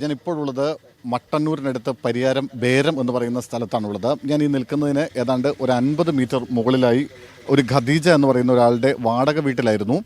ഞാൻ ഇപ്പോഴുള്ളത് മട്ടന്നൂരിനടുത്ത് പരിയാരം ബേരം എന്ന് പറയുന്ന സ്ഥലത്താണുള്ളത്. ഞാൻ ഈ നിൽക്കുന്നതിന് ഏതാണ്ട് ഒരു 50 മീറ്റർ മുകളിലായി ഒരു ഖദീജ എന്ന് പറയുന്ന ഒരാളുടെ വാടക വീട്ടിലായിരുന്നു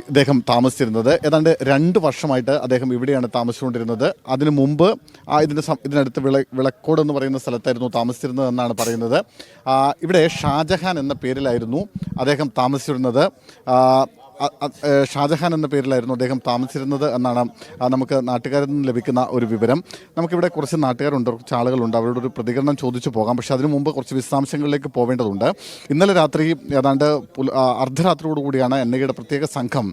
ഇദ്ദേഹം താമസിച്ചിരുന്നത്. ഏതാണ്ട് 2 വർഷമായിട്ട് അദ്ദേഹം ഇവിടെയാണ് താമസിച്ചുകൊണ്ടിരുന്നത്. അതിനു മുമ്പ് ഇതിനടുത്ത് വിളക്കോട് എന്ന് പറയുന്ന സ്ഥലത്തായിരുന്നു താമസിച്ചിരുന്നത് എന്നാണ് പറയുന്നത്. ഇവിടെ ഷാജഹാൻ എന്ന പേരിലായിരുന്നു അദ്ദേഹം താമസിച്ചിരുന്നത്. ഷാജഹാൻ എന്ന പേരിലായിരുന്നു അദ്ദേഹം താമസിച്ചിരുന്നത് എന്നാണ് നമുക്ക് നാട്ടുകാരിൽ നിന്ന് ലഭിക്കുന്ന ഒരു വിവരം. നമുക്കിവിടെ കുറച്ച് നാട്ടുകാരുണ്ട്, കുറച്ച് ആളുകളുണ്ട്, അവരുടെ ഒരു പ്രതികരണം ചോദിച്ചു പോകാം. പക്ഷേ അതിനു മുമ്പ് കുറച്ച് വിശദാംശങ്ങളിലേക്ക് പോവേണ്ടതുണ്ട്. ഇന്നലെ രാത്രി ഏതാണ്ട് അർദ്ധരാത്രിയോടുകൂടിയാണ് NIA പ്രത്യേക സംഘം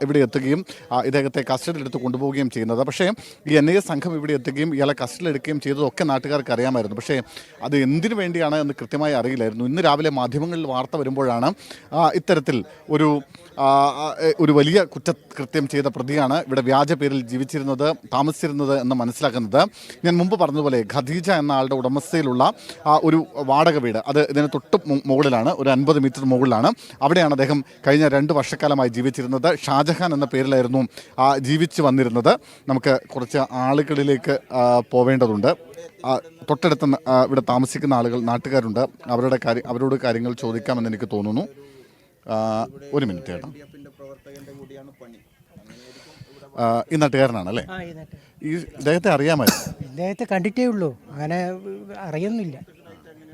ഇവിടെ എത്തുകയും ഇദ്ദേഹത്തെ കസ്റ്റഡിയിലെടുത്ത് കൊണ്ടുപോവുകയും ചെയ്യുന്നത്. പക്ഷേ ഈ NIA സംഘം ഇവിടെ എത്തുകയും ഇയാളെ കസ്റ്റഡിയിലെടുക്കുകയും ചെയ്തതൊക്കെ നാട്ടുകാർക്ക് അറിയാമായിരുന്നു. പക്ഷേ അത് എന്തിനു വേണ്ടിയാണ് എന്ന് കൃത്യമായി അറിയില്ലായിരുന്നു. ഇന്ന് രാവിലെ മാധ്യമങ്ങളിൽ വാർത്ത വരുമ്പോഴാണ് ഇത്തരത്തിൽ ഒരു വലിയ കുറ്റകൃത്യം ചെയ്ത പ്രതിയാണ് ഇവിടെ വ്യാജ പേരിൽ താമസിച്ചിരുന്നത് എന്ന് മനസ്സിലാക്കുന്നത്. ഞാൻ മുമ്പ് പറഞ്ഞതുപോലെ ഖദീജ എന്ന ആളുടെ ഉടമസ്ഥയിലുള്ള ഒരു വാടക വീട്, അത് ഇതിന് തൊട്ട് മുകളിലാണ്, ഒരു 50 മീറ്റർ മുകളിലാണ്. അവിടെയാണ് അദ്ദേഹം കഴിഞ്ഞ 2 വർഷക്കാലമായി ജീവിച്ചിരുന്നത്. ഷാജഹാൻ എന്ന പേരിലായിരുന്നു ജീവിച്ചു വന്നിരുന്നത്. നമുക്ക് കുറച്ച് ആളുകളിലേക്ക് പോവേണ്ടതുണ്ട്. തൊട്ടടുത്ത് ഇവിടെ താമസിക്കുന്ന നാട്ടുകാരുണ്ട്. അവരോട് കാര്യങ്ങൾ ചോദിക്കാമെന്ന് എനിക്ക് തോന്നുന്നു. ഒരു മിനിറ്റ് ചേട്ടാ, ഈ നാട്ടുകാരനാണല്ലേ? ഈ ഇദ്ദേഹത്തെ അറിയാമായിരുന്നു? ഇദ്ദേഹത്തെ കണ്ടിട്ടേ ഉള്ളൂ, അങ്ങനെ അറിയുന്നില്ല.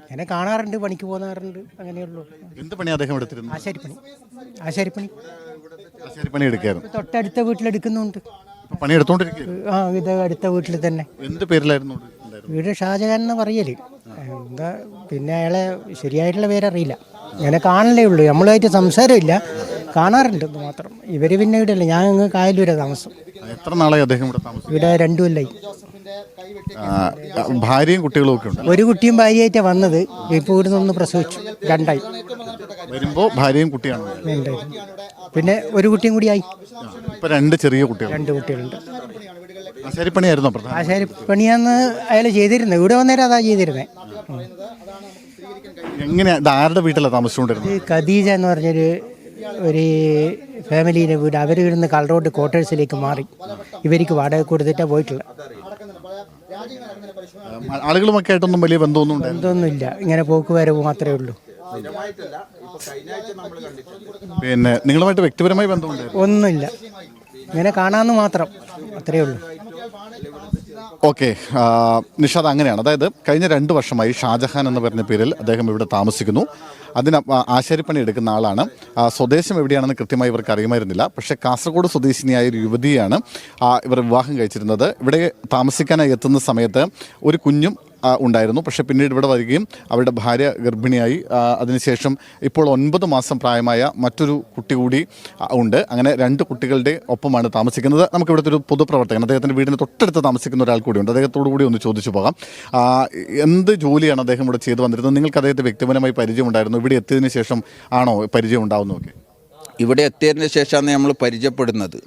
അങ്ങനെ കാണാറുണ്ട്, പണിക്ക് പോകാറുണ്ട്, അങ്ങനെയുള്ളൂ. എന്ത് പണി അദ്ദേഹം എടുത്തിരുന്നു? ആശാരിപ്പണി എടുക്കായിരുന്നു. തൊട്ടടുത്ത വീട്ടിലെടുക്കുന്നുണ്ട്. പണി എടുത്തോണ്ടിരിക്കും. ഇത് അടുത്ത വീട്ടിൽ തന്നെ. എന്ത് പേരിലായിരുന്നു വീട്? ഷാജഹാൻ എന്ന് പറയല്. എന്താ പിന്നെ അയാളെ ശരിയായിട്ടുള്ള പേരറിയില്ല. അങ്ങനെ കാണലേ ഉള്ളൂ, നമ്മളുമായിട്ട് സംസാരമില്ല, കാണാറുണ്ട് മാത്രം. ഇവർ പിന്നെ ഇവിടെ അല്ല, ഞാൻ അങ്ങ് കായലൂരാ താമസം. എത്ര നാളായി അദ്ദേഹം ഇവിടെ 2 കൊല്ലായി. ഭാര്യയും കുട്ടികളും ഒക്കെ ഉണ്ട്? ഒരു കുട്ടിയും ഭാര്യയായിട്ടാണ് വന്നത്. ഇപ്പോൾ ഇവിടെ നിന്ന് പ്രസവിച്ചു, 2ആയി. വരുമ്പോൾ ഭാര്യയും കുട്ടിയാണ്, പിന്നെ ഒരു കുട്ടിയും കൂടി ആയി. 2 ചെറിയ കുട്ടികൾ, 2 കുട്ടികളുണ്ട്. ആശാരിപ്പണിയായിരുന്നു? ആശാരിപ്പണിയാന്ന് അയാൾ ചെയ്തിരുന്നത്, ഇവിടെ വന്നേരം അതാ ചെയ്തിരുന്നത്. എങ്ങനെയാ, ആരുടെ വീട്ടിലാണ് താമസിച്ചുകൊണ്ടിരുന്നത്? ഖദീജ എന്ന് പറഞ്ഞൊരു ഫാമിലിയുടെ വീട്. അവർ ഇവിടുന്ന് കളറോട്ട് ക്വാർട്ടേഴ്സിലേക്ക് മാറി ഇവർക്ക് വാടക കൊടുത്തിട്ടാണ് പോയിട്ടുള്ളത്. ആളുകളുമൊക്കെ ആയിട്ടൊന്നും വലിയ ബന്ധമൊന്നുമില്ല, ഇങ്ങനെ പോക്ക് വരവ് മാത്രമേ ഉള്ളൂ. പിന്നെ നിങ്ങളുമായിട്ട് വ്യക്തിപരമായി ബന്ധമുണ്ട്? ഒന്നുമില്ല, ഇങ്ങനെ കാണാമെന്ന് മാത്രം, അത്രയേ ഉള്ളൂ. ഓക്കെ നിഷാദ്, അങ്ങനെയാണ്. അതായത് കഴിഞ്ഞ 2 വർഷമായി ഷാജഹാൻ എന്ന് പറഞ്ഞ പേരിൽ അദ്ദേഹം ഇവിടെ താമസിക്കുന്നു. ആശാരിപ്പണി എടുക്കുന്ന ആളാണ്. സ്വദേശം എവിടെയാണെന്ന് കൃത്യമായി ഇവർക്ക് അറിയുമായിരുന്നില്ല. പക്ഷേ കാസർഗോഡ് സ്വദേശിനിയായ ഒരു യുവതിയാണ് ഇവർ വിവാഹം കഴിച്ചിരുന്നത്. ഇവിടെ താമസിക്കാനായി എത്തുന്ന സമയത്ത് ഒരു കുഞ്ഞും ഉണ്ടായിരുന്നു. പക്ഷേ പിന്നീട് ഇവിടെ വരികയും അവരുടെ ഭാര്യ ഗർഭിണിയായി. അതിനുശേഷം ഇപ്പോൾ 9 മാസം പ്രായമായ മറ്റൊരു കുട്ടി കൂടി ഉണ്ട്. അങ്ങനെ 2 കുട്ടികളുടെ ഒപ്പമാണ് താമസിക്കുന്നത്. നമുക്കിവിടുത്തെ ഒരു പൊതുപ്രവർത്തകൻ, അദ്ദേഹത്തിൻ്റെ വീടിന് തൊട്ടടുത്ത് താമസിക്കുന്ന ഒരാൾ കൂടിയുണ്ട്. അദ്ദേഹത്തോടു കൂടി ഒന്ന് ചോദിച്ചു പോകാം. എന്ത് ജോലിയാണ് അദ്ദേഹം ഇവിടെ ചെയ്തു വന്നിരുന്നത്? നിങ്ങൾക്ക് അദ്ദേഹത്തെ വ്യക്തിപരമായി പരിചയമുണ്ടായിരുന്നു? ഇവിടെ എത്തിയതിന് ശേഷം ആണോ പരിചയം ഉണ്ടാവുന്നതൊക്കെ? ഇവിടെ എത്തിയതിന് ശേഷമാണ് നമ്മൾ പരിചയപ്പെടുന്നത്.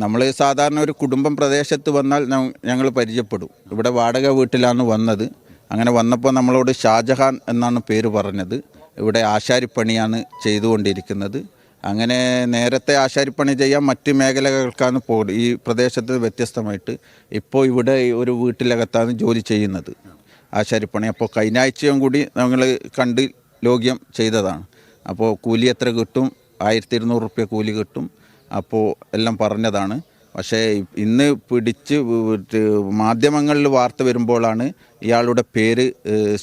നമ്മൾ സാധാരണ ഒരു കുടുംബം പ്രദേശത്ത് വന്നാൽ ഞങ്ങൾ പരിചയപ്പെടും. ഇവിടെ വാടക വീട്ടിലാണ് വന്നത്. അങ്ങനെ വന്നപ്പോൾ നമ്മളോട് ഷാജഹാൻ എന്നാണ് പേര് പറഞ്ഞത്. ഇവിടെ ആശാരിപ്പണിയാണ് ചെയ്തുകൊണ്ടിരിക്കുന്നത്. അങ്ങനെ നേരത്തെ ആശാരിപ്പണി ചെയ്യാൻ മറ്റ് മേഖലകൾക്കാണ് പോകുന്നത്. ഈ പ്രദേശത്ത് വ്യത്യസ്തമായിട്ട് ഇപ്പോൾ ഇവിടെ ഒരു വീട്ടിലകത്താണ് ജോലി ചെയ്യുന്നത്, ആശാരിപ്പണി. അപ്പോൾ കഴിഞ്ഞ ആഴ്ചയും കൂടി ഞങ്ങൾ കണ്ട് ലോഗ്യം ചെയ്തതാണ്. അപ്പോൾ കൂലി എത്ര കിട്ടും? 1200 റുപ്യ കൂലി കിട്ടും. അപ്പോൾ എല്ലാം പറഞ്ഞതാണ്. പക്ഷേ ഇന്ന് പിടിച്ച് മാധ്യമങ്ങളിൽ വാർത്ത വരുമ്പോഴാണ് ഇയാളുടെ പേര്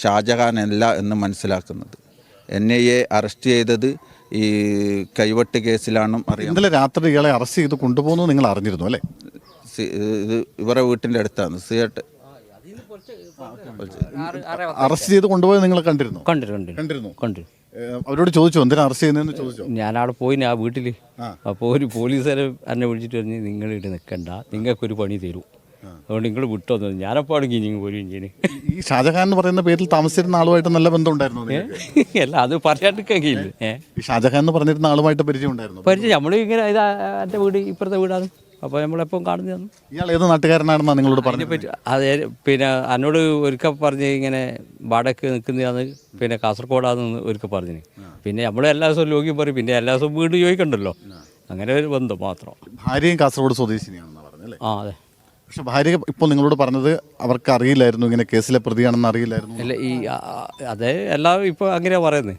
ഷാജഹാൻ അല്ല എന്ന് മനസ്സിലാക്കുന്നത്. NIA അറസ്റ്റ് ചെയ്തത് ഈ കൈവെട്ട് കേസിലാണ് അറിയാം. ഇന്നലെ രാത്രി ഇയാളെ അറസ്റ്റ് ചെയ്ത് കൊണ്ടുപോകുന്നത് നിങ്ങൾ അറിഞ്ഞിരുന്നു അല്ലേ? ഇത് ഇവരുടെ വീട്ടിൻ്റെ അടുത്താണ്. അറസ്റ്റ് ചെയ്ത് കൊണ്ടുപോയത് നിങ്ങൾ കണ്ടിരുന്നു? കണ്ടിരുന്നു. അവരോട് ചോദിച്ചു എന്തിനാ അറസ്റ്റ് ചെയ്യുന്നതെന്ന് ചോദിച്ചു? ഞാനവിടെ പോയി ആ വീട്ടിൽ. അപ്പോൾ ഒരു പോലീസുകാരെ എന്നെ വിളിച്ചിട്ട് പറഞ്ഞ് നിങ്ങൾ ഇവിടെ നിൽക്കണ്ട, നിങ്ങൾക്കൊരു പണി തരൂ, അതുകൊണ്ട് നിങ്ങൾ വിട്ടോന്നു. ഞാനപ്പോൾ ആണെങ്കിൽ നിങ്ങൾ പോരും ചെയ്യണേ. ഈ ഷാജഹാൻ എന്ന് പറയുന്ന പേരിൽ താമസിച്ചിരുന്ന ആളുമായിട്ട് നല്ല ബന്ധം ഉണ്ടായിരുന്നു? അല്ല, അത് പറയാണ്ടിരിക്കില്ല. ഈ ഷാജഹാൻ എന്ന് പറഞ്ഞിരുന്ന ആളുമായിട്ട് പരിചയം ഉണ്ടായിരുന്നു? പരിചയം, നമ്മൾ ഇങ്ങനെ എൻ്റെ വീട് ഇപ്പുറത്തെ വീടാണ്. അപ്പോൾ നമ്മളെപ്പം കാണുന്നു. ഇയാൾ ഏത് നാട്ടുകാരനാണെന്നാണ് നിങ്ങളോട് പറഞ്ഞത്? അതെ, പിന്നെ എന്നോട് ഒരിക്കൽ പറഞ്ഞ് ഇങ്ങനെ വാടക നിൽക്കുന്നതാണ്, പിന്നെ കാസർഗോഡാന്ന് ഒരിക്കൽ പറഞ്ഞു. പിന്നെ നമ്മൾ എല്ലാ ദിവസവും ലോഗ്യം പറയും, പിന്നെ എല്ലാ ദിവസവും വീട് ചോദിക്കണ്ടല്ലോ. അങ്ങനെ ഒരു ബന്ധം മാത്രം. ഭാര്യയും കാസർഗോഡ് സ്വദേശിനിയാണെന്ന് പറഞ്ഞല്ലേ? അല്ലേ? ആ അതെ. പക്ഷെ ഭാര്യ ഇപ്പോൾ നിങ്ങളോട് പറഞ്ഞത് അവർക്ക് അറിയില്ലായിരുന്നു ഇങ്ങനെ കേസിലെ പ്രതിയാണെന്ന് അറിയില്ലായിരുന്നു. അല്ല ഈ അതെ എല്ലാവരും ഇപ്പോൾ അങ്ങനെയാണ് പറയുന്നത്.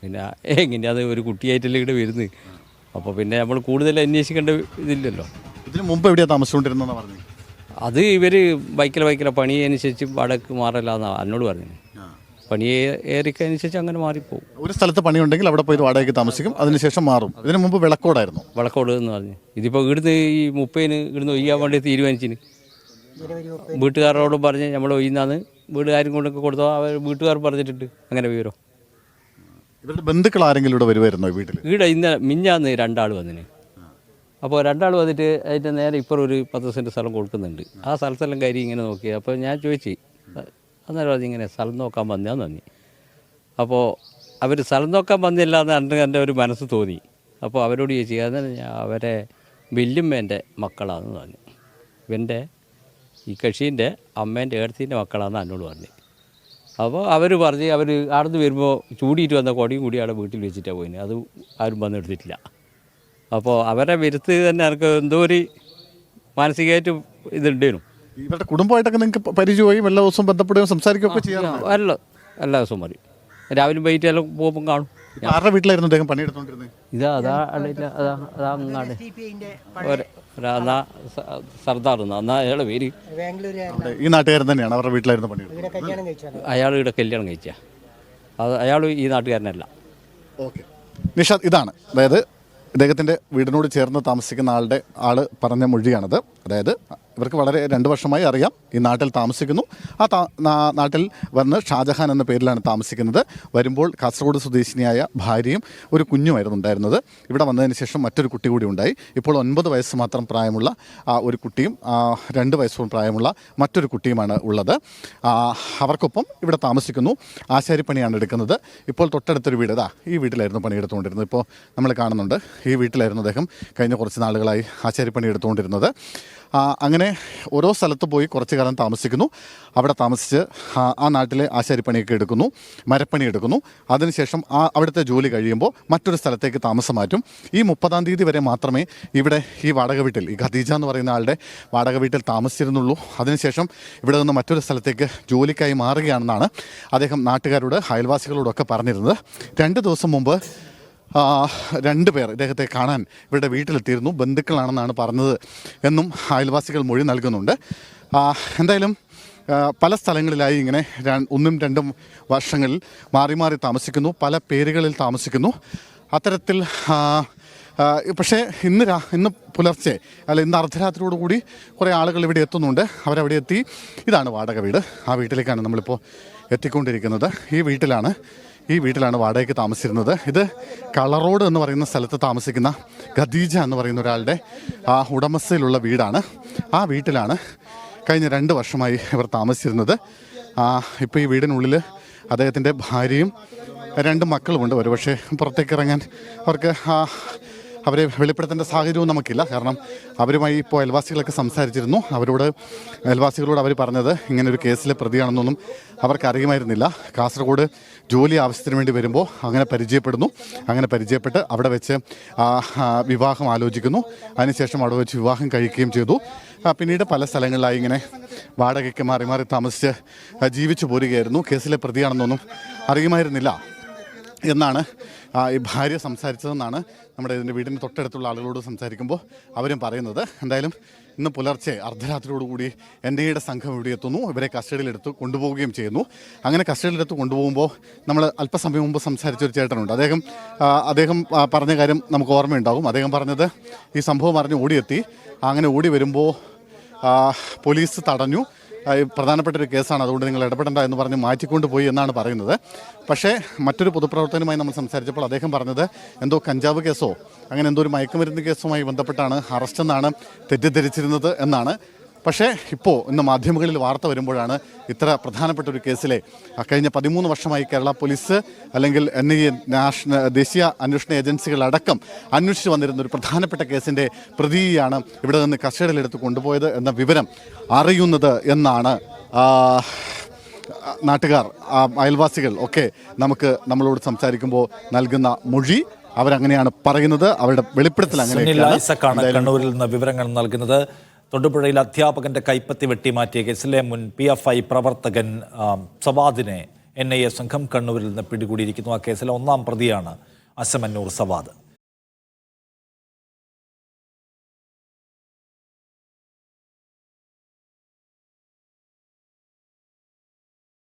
പിന്നെ എങ്ങനെയാ അത് ഒരു കുട്ടിയായിട്ടല്ലേ ഇവിടെ വരുന്നത്. അപ്പോൾ പിന്നെ നമ്മൾ കൂടുതൽ അന്വേഷിക്കേണ്ട ഇതില്ലല്ലോ. ഇതിന് മുമ്പ് എവിടെയാണ് താമസിച്ചുകൊണ്ടിരുന്നതെന്ന് പറഞ്ഞു? അത് ഇവർ ബൈക്കിലെ പണി അനുസരിച്ച് വടക്ക് മാറില്ലാന്നാണ് എന്നോട് പറഞ്ഞത്. പണി ഏറിക്കനുസരിച്ച് അങ്ങനെ മാറിപ്പോവും. ഒരു സ്ഥലത്ത് പണിയുണ്ടെങ്കിൽ അവിടെ പോയി വാടകയ്ക്ക് താമസിക്കും, അതിനുശേഷം മാറും. ഇതിനു മുമ്പ് വിളക്കോടായിരുന്നു. വിളക്കോട് എന്ന് പറഞ്ഞ് ഇതിപ്പോൾ ഇവിടുന്ന് ഈ 30-ന് ഇവിടുന്ന് ഒയ്യാൻ വേണ്ടി തീരുമാനിച്ചിന്. വീട്ടുകാരോട് പറഞ്ഞ് നമ്മൾ ഒയ്യുന്നാന്ന് വീട്ടുകാരും കൊണ്ടൊക്കെ കൊടുത്തോ അവർ വീട്ടുകാർ പറഞ്ഞിട്ടുണ്ട്. അങ്ങനെ വിവരം. ഇവരുടെ ബന്ധുക്കൾ ആരെങ്കിലും ഇവിടെ വരുമായിരുന്നോ വീട്ടിൽ? ഇവിടെ മിഞ്ഞാന്ന് 2 ആൾ വന്നിന്. അപ്പോൾ 2 ആൾ വന്നിട്ട് അതിൻ്റെ നേരെ ഇപ്പോൾ ഒരു 10 സെൻറ്റ് സ്ഥലം കൊടുക്കുന്നുണ്ട്. ആ സ്ഥലത്തെല്ലാം കയറി ഇങ്ങനെ നോക്കി. അപ്പോൾ ഞാൻ ചോദിച്ചു, അന്നേരം പറഞ്ഞ് ഇങ്ങനെ സ്ഥലം നോക്കാൻ വന്നതാന്ന് പറഞ്ഞു. അപ്പോൾ അവർ സ്ഥലം നോക്കാൻ വന്നില്ല എന്ന് എൻ്റെ ഒരു മനസ്സ് തോന്നി. അപ്പോൾ അവരോട് ചോദിച്ചു, അന്നേരം അവരെ വല്യമ്മേൻ്റെ മക്കളാണെന്ന് പറഞ്ഞു. ഇവൻ്റെ ഈ കക്ഷീൻ്റെ അമ്മേൻ്റെ ഏടത്തിൻ്റെ മക്കളാണെന്ന് എന്നോട് പറഞ്ഞു. അപ്പോൾ അവർ പറഞ്ഞ് അവർ ആടുന്ന് വരുമ്പോൾ ചൂടിയിട്ട് വന്ന കൊടിയും കൂടി അവിടെ വീട്ടിൽ വെച്ചിട്ടാണ് പോയിന്. അത് ആരും വന്നെടുത്തിട്ടില്ല. അപ്പോൾ അവരെ വരുത്ത് തന്നെ എനിക്ക് എന്തോ ഒരു മാനസികമായിട്ട് ഇതുണ്ടേനു. ഇവരുടെ കുടുംബമായിട്ടൊക്കെ നിങ്ങൾക്ക് പരിചയമായും എല്ലാ ദിവസവും ബന്ധപ്പെടുകയും സംസാരിക്കുകയൊക്കെ ചെയ്യാറുണ്ട്? എല്ലാ ദിവസവും മതി. രാവിലെ വൈകിട്ട് എല്ലാം പോകുമ്പം കാണും. ആരുടെ വീട്ടിലായിരുന്നു അദ്ദേഹം പണിയെടുത്തോണ്ടിരുന്നത്? സർദാർ എന്നാ അയാളുടെ പേര്. ഈ നാട്ടുകാരൻ തന്നെയാണ് അവരുടെ വീട്ടിലായിരുന്നു പണിയെടുത്തത്? അയാൾ ഇവിടെ കല്യാണം കഴിച്ച അയാൾ ഈ നാട്ടുകാരനല്ല. ഓക്കെ നിഷാദ്, ഇതാണ് അതായത് ഇദ്ദേഹത്തിൻ്റെ വീടിനോട് ചേർന്ന് താമസിക്കുന്ന ആൾ പറഞ്ഞ മൊഴിയാണത്. അതായത് ഇവർക്ക് വളരെ 2 വർഷമായി അറിയാം, ഈ നാട്ടിൽ താമസിക്കുന്നു. നാട്ടിൽ വന്ന് ഷാജഹാൻ എന്ന പേരിലാണ് താമസിക്കുന്നത്. വരുമ്പോൾ കാസർഗോഡ് സ്വദേശിനിയായ ഭാര്യയും ഒരു കുഞ്ഞുമായിരുന്നു ഉണ്ടായിരുന്നത്. ഇവിടെ വന്നതിന് ശേഷം മറ്റൊരു കുട്ടി കൂടി ഉണ്ടായി. ഇപ്പോൾ 9 വയസ്സ് മാത്രം പ്രായമുള്ള ഒരു കുട്ടിയും 2 വയസ്സും പ്രായമുള്ള മറ്റൊരു കുട്ടിയുമാണ് ഉള്ളത്. അവർക്കൊപ്പം ഇവിടെ താമസിക്കുന്നു. ആശാരിപ്പണിയാണ് എടുക്കുന്നത്. ഇപ്പോൾ തൊട്ടടുത്തൊരു വീട്, ഈ വീട്ടിലായിരുന്നു പണിയെടുത്തുകൊണ്ടിരുന്നത്. ഇപ്പോൾ നമ്മൾ കാണുന്നുണ്ട്, ഈ വീട്ടിലായിരുന്നു അദ്ദേഹം കഴിഞ്ഞ കുറച്ച് നാളുകളായി ആശാരിപ്പണി എടുത്തുകൊണ്ടിരുന്നത്. അങ്ങനെ ഓരോ സ്ഥലത്ത് പോയി കുറച്ച് കാലം താമസിക്കുന്നു. അവിടെ താമസിച്ച് ആ നാട്ടിലെ ആശാരിപ്പണിയൊക്കെ എടുക്കുന്നു, മരപ്പണി എടുക്കുന്നു. അതിനുശേഷം അവിടുത്തെ ജോലി കഴിയുമ്പോൾ മറ്റൊരു സ്ഥലത്തേക്ക് താമസം മാറ്റും. ഈ 30-ാം തീയതി വരെ മാത്രമേ ഇവിടെ ഈ വാടക വീട്ടിൽ, ഈ ഖദീജ എന്ന് പറയുന്ന ആളുടെ വാടക വീട്ടിൽ താമസിച്ചിരുന്നുള്ളൂ. അതിനുശേഷം ഇവിടെ നിന്ന് മറ്റൊരു സ്ഥലത്തേക്ക് ജോലിക്കായി മാറുകയാണെന്നാണ് അദ്ദേഹം നാട്ടുകാരോട് അയൽവാസികളോടൊക്കെ പറഞ്ഞിരുന്നത്. 2 ദിവസം മുമ്പ് 2 പേർ ഇദ്ദേഹത്തെ കാണാൻ ഇവരുടെ വീട്ടിലെത്തിയിരുന്നു. ബന്ധുക്കളാണെന്നാണ് പറഞ്ഞത് എന്നും അയൽവാസികൾ മൊഴി നൽകുന്നുണ്ട്. എന്തായാലും പല സ്ഥലങ്ങളിലായി ഇങ്ങനെ 1ഉം 2ഉം വർഷങ്ങളിൽ മാറി മാറി താമസിക്കുന്നു, പല പേരുകളിൽ താമസിക്കുന്നു. അത്തരത്തിൽ പക്ഷേ ഇന്ന് പുലർച്ചെ ഇന്ന് അർദ്ധരാത്രിയോടുകൂടി കുറേ ആളുകൾ ഇവിടെ എത്തുന്നുണ്ട്. അവരവിടെ എത്തി. ഇതാണ് വാടക വീട്. ആ വീട്ടിലേക്കാണ് നമ്മളിപ്പോൾ എത്തിക്കൊണ്ടിരിക്കുന്നത്. ഈ വീട്ടിലാണ് വാടകയ്ക്ക് താമസിച്ചിരുന്നത്. ഇത് കളറോഡ് എന്ന് പറയുന്ന സ്ഥലത്ത് താമസിക്കുന്ന ഖദീജ എന്ന് പറയുന്ന ഒരാളുടെ ഉടമസ്ഥയിലുള്ള വീടാണ്. ആ വീട്ടിലാണ് കഴിഞ്ഞ 2 വർഷമായി ഇവർ താമസിച്ചിരുന്നത്. ഇപ്പോൾ ഈ വീടിനുള്ളിൽ അദ്ദേഹത്തിൻ്റെ ഭാര്യയും 2 മക്കളുമുണ്ട്. ഒരുപക്ഷെ പുറത്തേക്ക് ഇറങ്ങാൻ അവർക്ക് അവരെ വെളിപ്പെടുത്തേണ്ട സാഹചര്യവും നമുക്കില്ല. കാരണം അവരുമായി ഇപ്പോൾ അയൽവാസികളൊക്കെ സംസാരിച്ചിരുന്നു. അയൽവാസികളോട് അവർ പറഞ്ഞത് ഇങ്ങനൊരു കേസിലെ പ്രതിയാണെന്നൊന്നും അവർക്ക് അറിയുമായിരുന്നില്ല. കാസർഗോഡ് ജോലി ആവശ്യത്തിന് വേണ്ടി വരുമ്പോൾ അങ്ങനെ പരിചയപ്പെട്ട് അവിടെ വെച്ച് വിവാഹം ആലോചിക്കുന്നു. അതിനുശേഷം അവിടെ വെച്ച് വിവാഹം കഴിക്കുകയും ചെയ്തു. പിന്നീട് പല സ്ഥലങ്ങളിലായി ഇങ്ങനെ വാടകയ്ക്ക് മാറി മാറി താമസിച്ച് ജീവിച്ചു പോരുകയായിരുന്നു. കേസിലെ പ്രതിയാണെന്നൊന്നും അറിയുമായിരുന്നില്ല എന്നാണ് ഈ ഭാര്യ സംസാരിച്ചതെന്നാണ് നമ്മുടെ ഇതിൻ്റെ വീടിന് തൊട്ടടുത്തുള്ള ആളുകളോട് സംസാരിക്കുമ്പോൾ അവരും പറയുന്നത്. എന്തായാലും ഇന്ന് പുലർച്ചെ അർദ്ധരാത്രിയോടുകൂടി NIA സംഘം ഇവിടെ എത്തുന്നു. ഇവരെ കസ്റ്റഡിയിലെടുത്ത് കൊണ്ടുപോവുകയും ചെയ്യുന്നു. അങ്ങനെ കസ്റ്റഡിയിലെടുത്ത് കൊണ്ടുപോകുമ്പോൾ നമ്മൾ അല്പസമയം മുമ്പ് സംസാരിച്ചൊരു ചേട്ടനുണ്ട്. അദ്ദേഹം പറഞ്ഞ കാര്യം നമുക്ക് ഓർമ്മയുണ്ടാകും. അദ്ദേഹം പറഞ്ഞത് ഈ സംഭവം അറിഞ്ഞ് ഓടിയെത്തി. അങ്ങനെ ഓടി വരുമ്പോൾ പോലീസ് തടഞ്ഞു. പ്രധാനപ്പെട്ട ഒരു കേസാണ്, അതുകൊണ്ട് നിങ്ങൾ ഇടപെടേണ്ട എന്ന് പറഞ്ഞ് മാറ്റിക്കൊണ്ട് പോയി എന്നാണ് പറയുന്നത്. പക്ഷേ മറ്റൊരു പൊതുപ്രവർത്തകനുമായി നമ്മൾ സംസാരിച്ചപ്പോൾ അദ്ദേഹം പറഞ്ഞത് എന്തോ കഞ്ചാവ് കേസോ അങ്ങനെ എന്തോ ഒരു മയക്കുമരുന്ന് കേസുമായി ബന്ധപ്പെട്ടാണ് അറസ്റ്റെന്നാണ് തെറ്റിദ്ധരിച്ചിരുന്നത് എന്നാണ്. പക്ഷേ ഇന്ന് മാധ്യമങ്ങളിൽ വാർത്ത വരുമ്പോഴാണ് ഇത്ര പ്രധാനപ്പെട്ട ഒരു കേസിലെ കഴിഞ്ഞ 13 വർഷമായി കേരള പോലീസ് അല്ലെങ്കിൽ NIA ദേശീയ അന്വേഷണ ഏജൻസികളടക്കം അന്വേഷിച്ച് വന്നിരുന്ന ഒരു പ്രധാനപ്പെട്ട കേസിൻ്റെ പ്രതിയാണ് ഇവിടെ നിന്ന് കസ്റ്റഡിയിലെടുത്ത് കൊണ്ടുപോയത് എന്ന വിവരം അറിയുന്നത് എന്നാണ് നാട്ടുകാർ, അയൽവാസികൾ ഒക്കെ നമ്മളോട് സംസാരിക്കുമ്പോൾ നൽകുന്ന മൊഴി. അവരങ്ങനെയാണ് പറയുന്നത്. അവരുടെ വെളിപ്പെടുത്തൽ അങ്ങനെയാണ്. കണ്ണൂരിൽ നിന്ന് വിവരങ്ങൾ നൽകുന്നത്. തൊടുപുഴയിൽ അധ്യാപകന്റെ കൈപ്പത്തി വെട്ടിമാറ്റിയ കേസിലെ മുൻ PFI പ്രവർത്തകൻ സവാദിനെ NIA സംഘം കണ്ണൂരിൽ നിന്ന് പിടികൂടിയിരിക്കുന്നു. ആ കേസിലെ 1-ാം പ്രതിയാണ് അസമന്നൂർ സവാദ്.